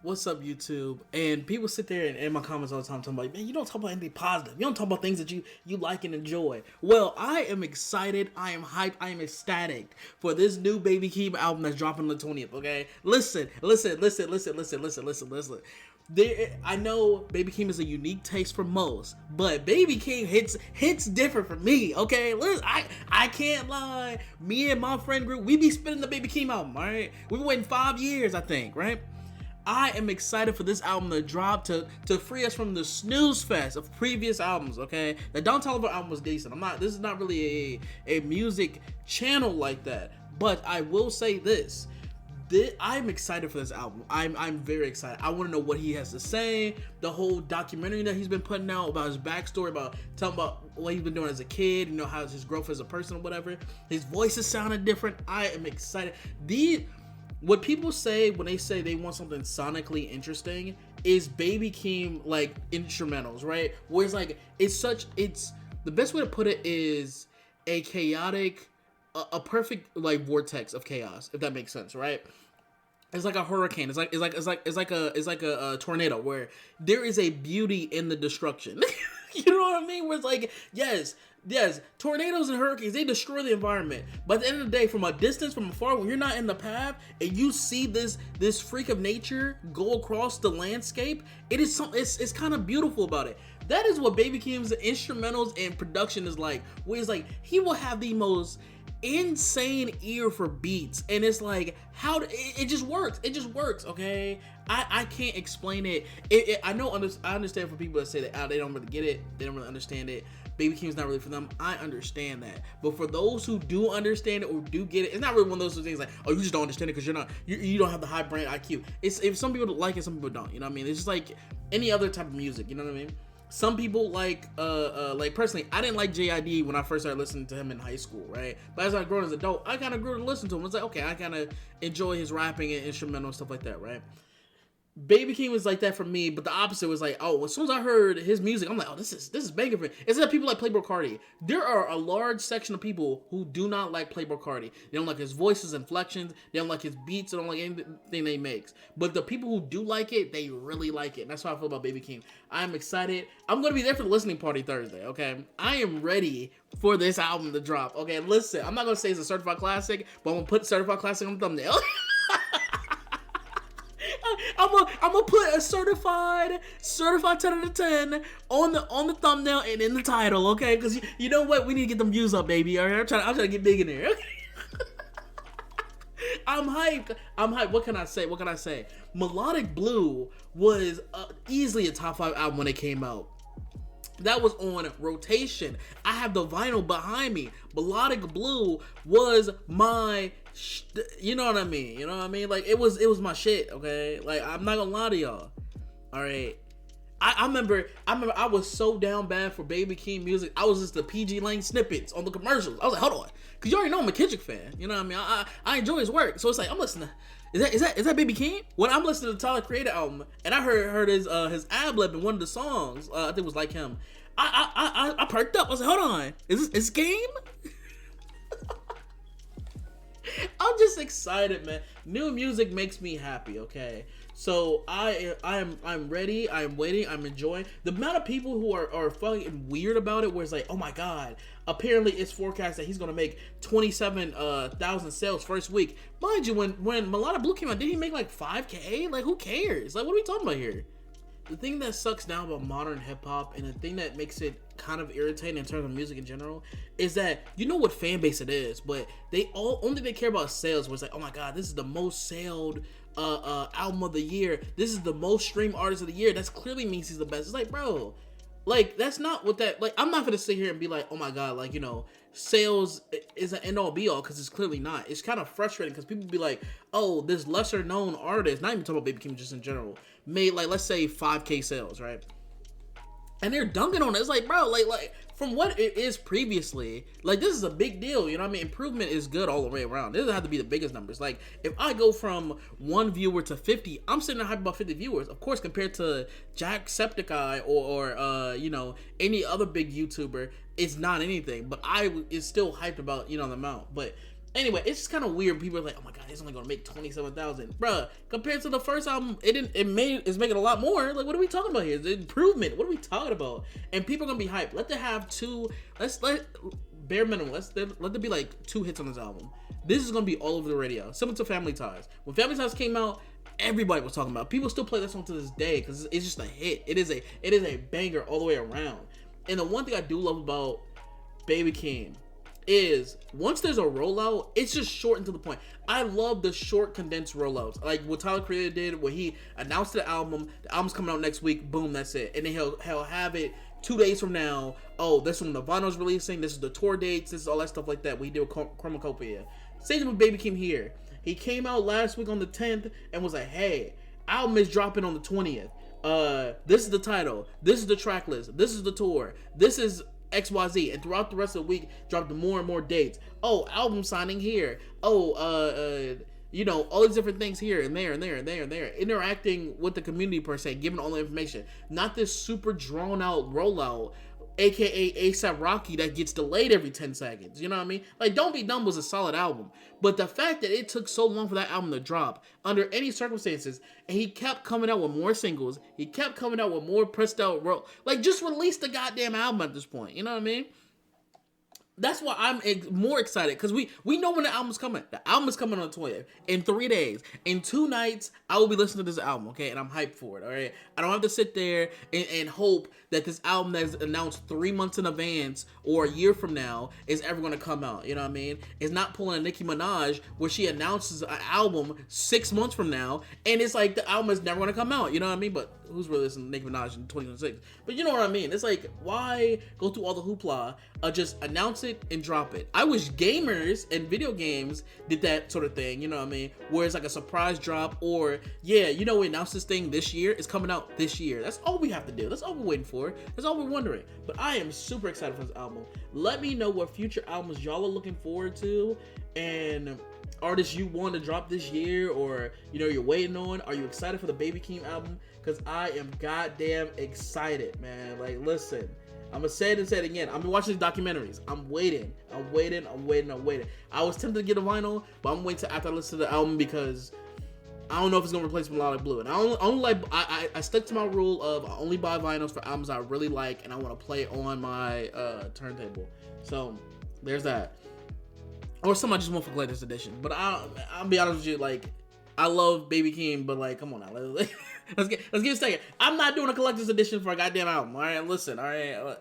What's up, YouTube? And people sit there and in my comments all the time talking about, man, you don't talk about anything positive. You don't talk about things that you like and enjoy. Well, I am excited. I am hyped. I am ecstatic for this new Baby Keem album that's dropping on the 20th. Okay, listen. I know Baby Keem is a unique taste for most, but Baby Keem hits different for me. Okay, listen, I can't lie. Me and my friend group, we be spinning the Baby Keem album. All right, we've been waiting 5 years, I think, right? I am excited for this album to drop to free us from the snooze fest of previous albums, okay? The Don Toliver album was decent. This is not really a music channel like that. But I will say this. I'm excited for this album. I'm very excited. I want to know what he has to say. The whole documentary that he's been putting out about his backstory, about telling about what he's been doing as a kid, you know, how his growth as a person or whatever. His voice is sounding different. I am excited. What people say when they say they want something sonically interesting is Baby Keem like instrumentals, right? Where it's like it's the best way to put it is a chaotic, a perfect like vortex of chaos, if that makes sense, right? It's like a hurricane. It's like a tornado where there is a beauty in the destruction. You know what I mean? Where it's like, yes, tornadoes and hurricanes, they destroy the environment. But at the end of the day, from a distance, from afar, when you're not in the path and you see this freak of nature go across the landscape, it's kind of beautiful about it. That is what Baby Keem's instrumentals and production is like. Where it's like he will have the most insane ear for beats, and it's like it just works. Okay, I can't explain it. I understand for people that say that they don't really get it, they don't really understand it, Baby Keem's not really for them. I understand that, but for those who do understand it or do get it, it's not really one of those things like, oh, you just don't understand it because you don't have the high brand IQ. It's if some people like it, some people don't. You know what I mean? It's just like any other type of music. You know what I mean? Some people like personally, I didn't like JID when I first started listening to him in high school, right? But as I grew as an adult, I kind of grew to listen to him. It's like, okay, I kind of enjoy his rapping and instrumental and stuff like that, right? Baby Keem was like that for me, but the opposite was like, oh, as soon as I heard his music, I'm like, oh, this is banging for me. It's that people like Playboi Carti. There are a large section of people who do not like Playboi Carti. They don't like his voices, inflections. They don't like his beats. They don't like anything they makes. But the people who do like it, they really like it. And that's how I feel about Baby Keem. I'm excited. I'm going to be there for the listening party Thursday, okay? I am ready for this album to drop. Okay, listen, I'm not going to say it's a certified classic, but I'm going to put certified classic on the thumbnail. I'm gonna put a certified 10 out of 10 on the thumbnail and in the title, okay? Because you know what, we need to get them views up, baby. All right, I'm trying to get big in there. I'm hyped. What can I say? Melodic Blue was easily a top 5 album when it came out. That was on rotation. I have the vinyl behind me. Melodic Blue was my you know what I mean? Like it was my shit, okay? Like I'm not gonna lie to y'all. All right. I remember I was so down bad for Baby Keem music. I was just the PG Lane snippets on the commercials. I was like, hold on. Cause you already know I'm a Kendrick fan. You know what I mean? I enjoy his work. So it's like I'm listening to, is that Baby Keem? When I'm listening to the Tyler Creator album and I heard his ad lib in one of the songs, I think it was Like Him. I perked up. I was like, hold on. Is this Game? I'm just excited, man. New music makes me happy, okay? So I'm ready, I'm waiting, I'm enjoying. The amount of people who are fucking weird about it, where it's like, oh my god, apparently it's forecast that he's gonna make 27,000 sales first week. Mind you, when Melodic Blue came out, did he make like 5K? Like, who cares? Like, what are we talking about here? The thing that sucks now about modern hip-hop, and the thing that makes it kind of irritating in terms of music in general, is that you know what fan base it is, but they care about sales, where it's like, oh my god, this is the most sold album of the year, this is the most streamed artist of the year, that clearly means he's the best. It's like, bro, like that's not what that, like, I'm not gonna sit here and be like, oh my god, like, you know, sales is an end all be all, because it's clearly not. It's kind of frustrating because people be like, oh, this lesser known artist, not even talking about Baby Keem, just in general, made like, let's say 5K sales, right? And they're dunking on it. It's like, bro, like from what it is previously, like this is a big deal. You know what I mean? Improvement is good all the way around. It doesn't have to be the biggest numbers. Like if I go from 1 viewer to 50, I'm sitting there hyped about 50 viewers. Of course, compared to Jacksepticeye or you know, any other big YouTuber, it's not anything. But I is still hyped about, you know, the amount. But Anyway, it's just kind of weird. People are like, "Oh my god, he's only gonna make 27,000, bruh." Compared to the first album, it's making a lot more. Like, what are we talking about here? The improvement. What are we talking about? And people are gonna be hyped. Let them have two. Let bare minimum. Let there be like 2 hits on this album. This is gonna be all over the radio. Similar to Family Ties. When Family Ties came out, everybody was talking about it. People still play that song to this day because it's just a hit. It is a banger all the way around. And the one thing I do love about Baby Keem is once there's a rollout, it's just short and to the point. I love the short, condensed rollouts, like what Tyler Creator did, where he announced the album's coming out next week, boom, that's it, and then he'll have it 2 days from now. Oh, this is when the vinyl's releasing. This is the tour dates. This is all that stuff like that. We do a chromacopia. Same thing with Baby Keem here. He came out last week on the 10th and was like, "Hey, album is dropping on the 20th. This is the title. This is the track list. This is the tour. This is XYZ," and throughout the rest of the week dropped more and more dates. Oh, album signing here. Oh, all these different things here and there and there and there and there. Interacting with the community per se, giving all the information. Not this super drawn out rollout, aka ASAP Rocky, that gets delayed every 10 seconds. You know what I mean? Like, Don't Be Dumb was a solid album, but the fact that it took so long for that album to drop under any circumstances, and he kept coming out with more singles, he kept coming out with more pressed out like, just release the goddamn album at this point. You know what I mean? That's why I'm more excited, because we know when the album's coming. The album is coming on the 20th. In 3 days. In 2 nights, I will be listening to this album, okay? And I'm hyped for it, all right? I don't have to sit there and hope that this album that's announced 3 months in advance or a year from now is ever going to come out, you know what I mean? It's not pulling a Nicki Minaj where she announces an album 6 months from now, and it's like the album is never going to come out, you know what I mean? But who's really listening to Nicki Minaj in 2026? But you know what I mean? It's like, why go through all the hoopla? Just announce it and drop it. I wish gamers and video games did that sort of thing, you know what I mean? Where it's like a surprise drop, or we announced this thing this year, it's coming out this year. That's all we have to do. That's all we're waiting for. That's all we're wondering. But I am super excited for this album. Let me know what future albums y'all are looking forward to, and artists you want to drop this year, or you're waiting on. Are you excited for the Baby Keem album? Because I am goddamn excited, man. Like, listen, I'm gonna say it and say it again. I've been watching these documentaries. I'm waiting. I was tempted to get a vinyl, but I'm waiting till after I listen to the album, because I don't know if it's gonna replace Melodic Blue. And I stuck to my rule of I only buy vinyls for albums I really like and I want to play on my turntable. So there's that. Or some I just want for collector's edition. But I'll be honest with you, like, I love Baby Keem, but like, come on now, let's get a second. I'm not doing a collector's edition for a goddamn album. All right, listen. All right,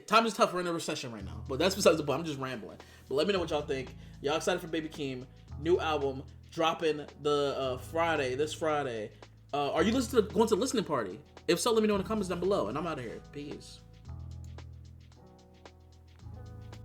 time is tough. We're in a recession right now, but that's besides the point. I'm just rambling. But let me know what y'all think. Y'all excited for Baby Keem new album dropping this Friday? Are you going to the listening party? If so, let me know in the comments down below. And I'm out of here. Peace.